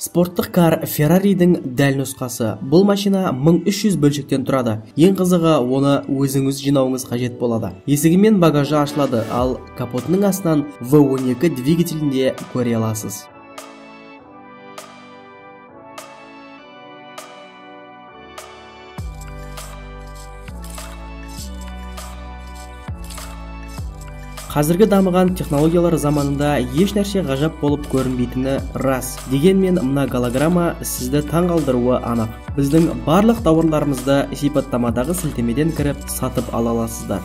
Спорттық кар Ferrari'дің дәл нұсқасы. Бұл машина 1300 бөлшектен тұрады. Ең қызығы, оны өзіңіз жинауыңыз қажет болады. Есігі мен багажы ашылады, ал капотының астынан V12 двигателінде көре аласыз. Қазіргі дамыған технологиялар заманында еш нәрсе ғажап болып көрінбейтіні рас. Дегенмен мына голограмма сізді таң қалдыруы анық. Біздің барлық тауарларымызды сипаттамадағы сілтемеден кіріп сатып ала аласыздар.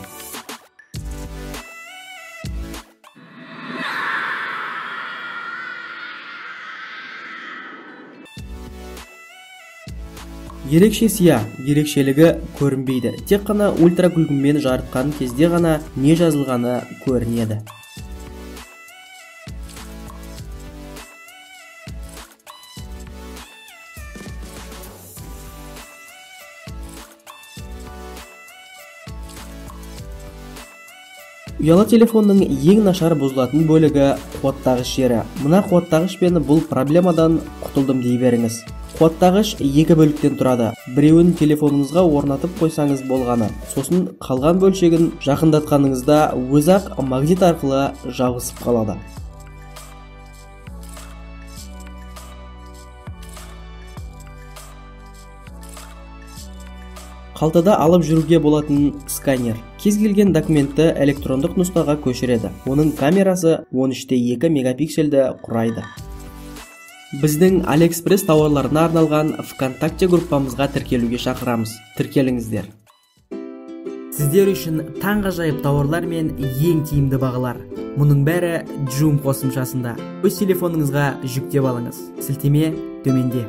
Ерекше сия, ерекшелігі көрінбейді. Тек қана ультракүлгінмен жарытқан кезде ғана не жазылғаны көрінеді. Ұялы телефонның ең нашар бұзылатын бөлігі қуаттағыш жері. Мына қуаттағышпен бұл проблемадан құтылдым дей беріңіз. Қуаттағыш екі бөліктен тұрады. Біреуін телефоныңызға орнатып қойсаңыз болғаны. Сосын қалған бөлшегін жақындатқаныңызда өзі-ақ магнит арқылы жабысып қалады. Қалтада алып жүруге болатын сканер. Кез келген документті электрондық нұсқаға көшіреді. Оның камерасы 13.2 мегапиксельді құрайды. Біздің AliExpress тауарларына арналған ВКонтакте группамызға тіркелуге шақырамыз. Тіркеліңіздер. Сіздер үшін таңғажайып тауарлар мен ең тиімді бағалар. Мұның бәрі Joom қосымшасында. Өз телефоныңызға жүктеп алыңыз. Сілтеме төменде.